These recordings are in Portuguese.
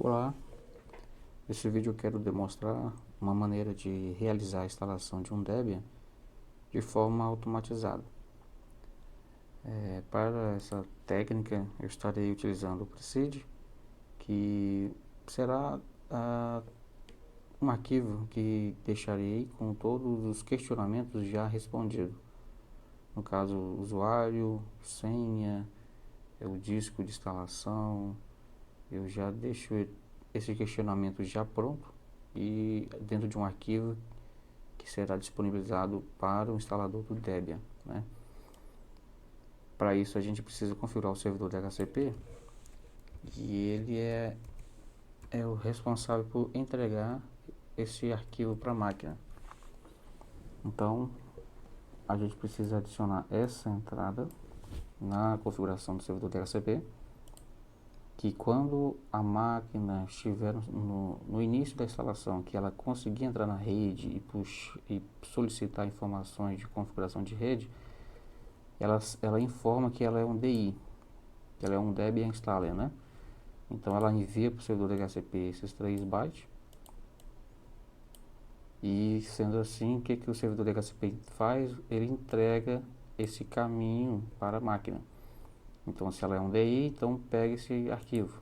Olá, nesse vídeo eu quero demonstrar uma maneira de realizar a instalação de um Debian de forma automatizada. Para essa técnica eu estarei utilizando o Preside, que será um arquivo que deixarei com todos os questionamentos já respondidos. No caso, usuário, senha, o disco de instalação, eu já deixo esse questionamento já pronto e dentro de um arquivo que será disponibilizado para o instalador do Debian, né? Para isso a gente precisa configurar o servidor DHCP e ele é o responsável por entregar esse arquivo para a máquina. Então a gente precisa adicionar essa entrada na configuração do servidor DHCP, que quando a máquina estiver no início da instalação, que ela conseguir entrar na rede e solicitar informações de configuração de rede, ela informa que ela é um DI, que ela é um Debian Installer, né? Então ela envia para o servidor DHCP esses 3 bytes. E sendo assim, o que o servidor DHCP faz? Ele entrega esse caminho para a máquina. Então se ela é um DI, então pega esse arquivo.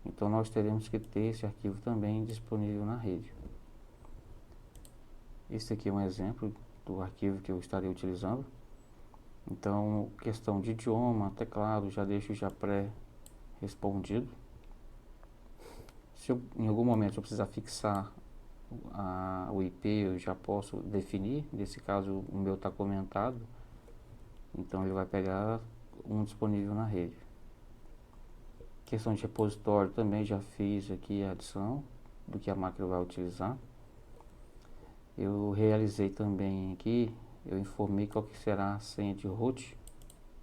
Então nós teremos que ter esse arquivo também disponível na rede. Esse aqui é um exemplo do arquivo que eu estarei utilizando. Então, questão de idioma, teclado, já deixo já pré-respondido. Se em algum momento eu precisar fixar o IP, eu já posso definir. Nesse caso, o meu está comentado. Então, ele vai pegar um disponível na rede. Questão de repositório também já fiz aqui a adição do que a máquina vai utilizar. Eu realizei também aqui, eu informei qual que será a senha de root.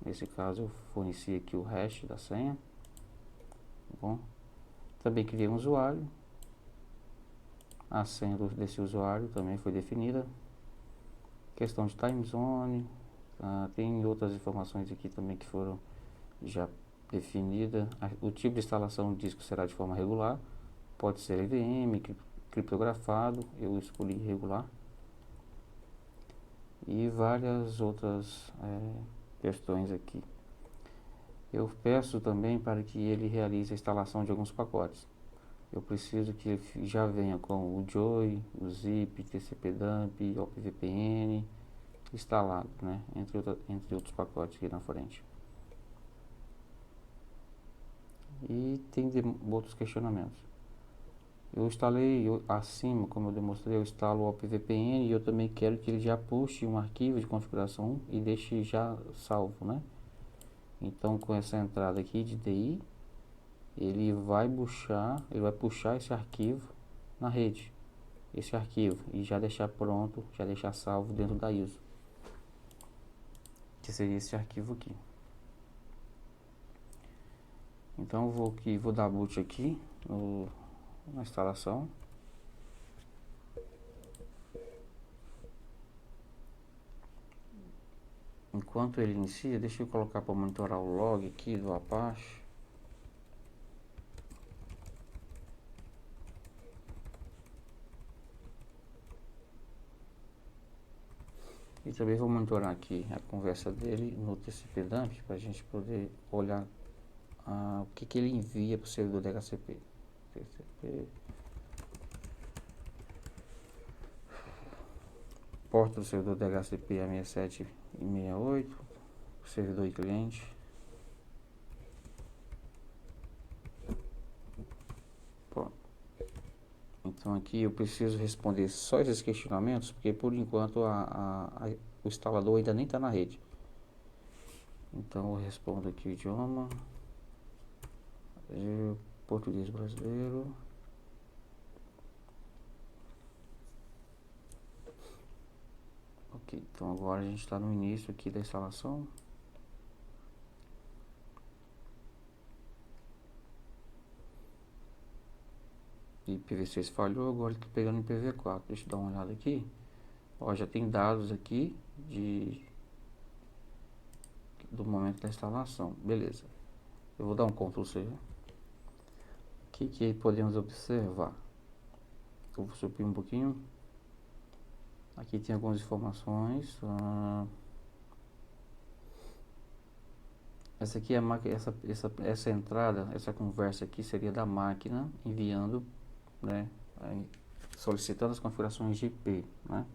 Nesse caso eu forneci aqui o hash da senha. Bom, também criei um usuário. A senha desse usuário também foi definida. Questão de time zone, tem outras informações aqui também que foram já definidas. O tipo de instalação do disco será de forma regular, pode ser EVM, criptografado, eu escolhi regular. E várias outras questões aqui. Eu peço também para que ele realize a instalação de alguns pacotes. Eu preciso que ele já venha com o Joy, o Zip, TCP/dump, OpenVPN instalado, né? Entre outros pacotes aqui na frente. E tem outros questionamentos. Eu instalei acima, como eu demonstrei, eu instalo o OpenVPN e eu também quero que ele já puxe um arquivo de configuração e deixe já salvo, né? Então, com essa entrada aqui de DI, ele vai puxar esse arquivo na rede, esse arquivo, e já deixar pronto, já deixar salvo dentro da ISO, que seria esse arquivo aqui. Então, eu vou dar boot aqui na instalação. Enquanto ele inicia, deixa eu colocar para monitorar o log aqui do Apache. E também vou monitorar aqui a conversa dele no TCP/dump para a gente poder olhar o que ele envia para o servidor DHCP. TCP. Porta do servidor DHCP é 67 e 68. Servidor e cliente. Pronto. Então aqui eu preciso responder só esses questionamentos, porque por enquanto o instalador ainda nem está na rede. Então eu respondo aqui o idioma, português brasileiro. Ok, então agora a gente está no início aqui da instalação. IPv6 falhou, agora estou pegando IPv4. Deixa eu dar uma olhada aqui. Ó, já tem dados aqui do momento da instalação. Beleza. Eu vou dar um Ctrl+C. Ok, que podemos observar? Eu vou subir um pouquinho. Aqui tem algumas informações. Essa aqui é a máquina, essa entrada, essa conversa aqui seria da máquina enviando, né, solicitando as configurações de IP, né?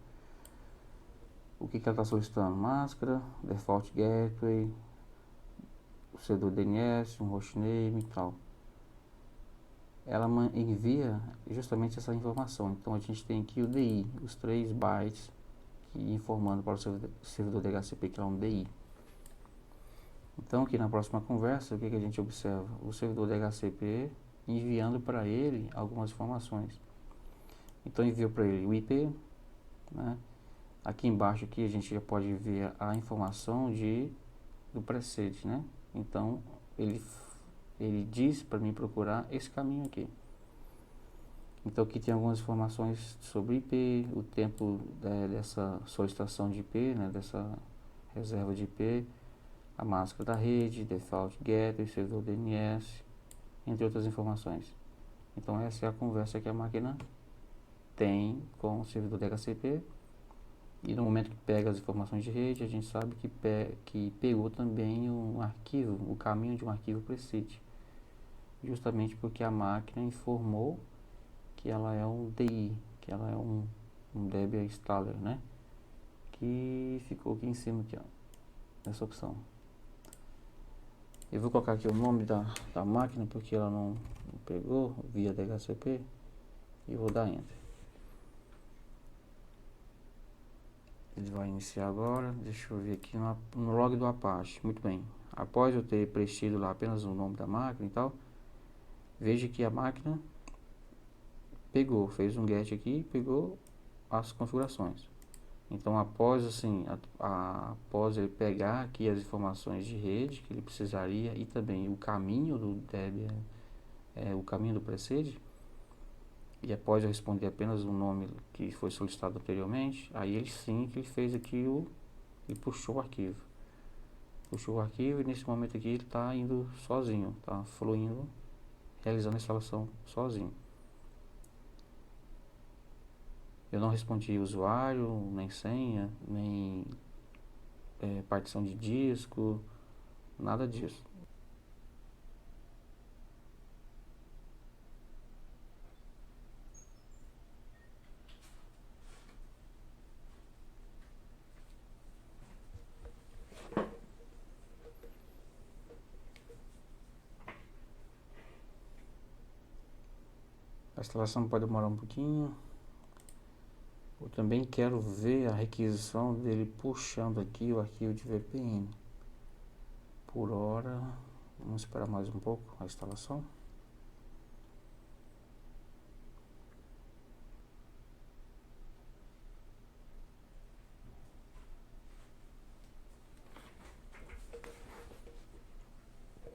O que ela está solicitando? Máscara, default gateway, o servidor DNS, um hostname e tal. Ela envia justamente essa informação. Então a gente tem aqui o DI, os 3 bytes informando para o servidor DHCP que é um DI. Então aqui na próxima conversa, o que a gente observa? O servidor DHCP enviando para ele algumas informações. Então enviou para ele o IP, né? Aqui embaixo aqui a gente já pode ver a informação do precede, né? Então ele diz para mim procurar esse caminho aqui. Então aqui tem algumas informações sobre IP, o tempo dessa solicitação de IP, né? Dessa reserva de IP, a máscara da rede, default gateway, servidor DNS, entre outras informações. Então essa é a conversa que a máquina tem com o servidor DHCP. E no momento que pega as informações de rede, a gente sabe que pegou também um arquivo, o caminho de um arquivo precede. Justamente porque a máquina informou que ela é um DI, que ela é um Debian installer, né? Que ficou aqui em cima, aqui, ó, nessa opção. Eu vou colocar aqui o nome da máquina, porque ela não pegou via DHCP, e vou dar Enter. Ele vai iniciar agora. Deixa eu ver aqui no log do Apache. Muito bem. Após eu ter preenchido lá apenas o nome da máquina e tal, veja que a máquina fez um get aqui, pegou as configurações. Então após assim, após ele pegar aqui as informações de rede que ele precisaria e também o caminho do Debian, o caminho do precede, e após eu responder apenas o nome que foi solicitado anteriormente, aí ele sim que ele fez aqui ele puxou o arquivo. Puxou o arquivo e nesse momento aqui ele está indo sozinho, está fluindo, realizando a instalação sozinho. Eu não respondi usuário, nem senha, nem partição de disco, nada disso. A instalação pode demorar um pouquinho. Eu também quero ver a requisição dele puxando aqui o arquivo de VPN. Por hora, vamos esperar mais um pouco a instalação.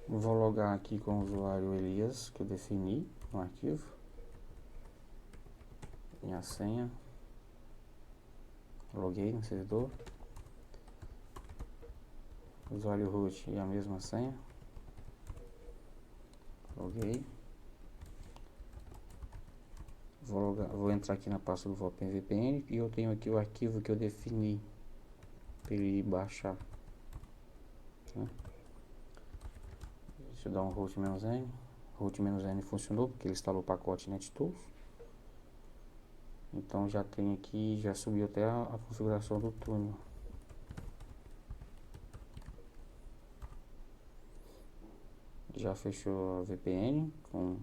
Vou logar aqui com o usuário Elias, que eu defini no arquivo. Minha senha. Loguei no servidor. Usuário root e a mesma senha. Loguei. Vou entrar aqui na pasta do VPN e eu tenho aqui o arquivo que eu defini para ele baixar, né? Deixa eu dar um root-n. Root-n funcionou porque ele instalou o pacote NetTools. Então já tem aqui, já subiu até a configuração do túnel. Já fechou a VPN com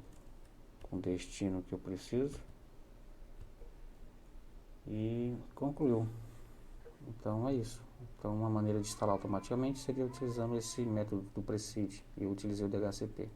o destino que eu preciso. E concluiu. Então é isso. Então uma maneira de instalar automaticamente seria utilizando esse método do precede. Eu utilizei o DHCP.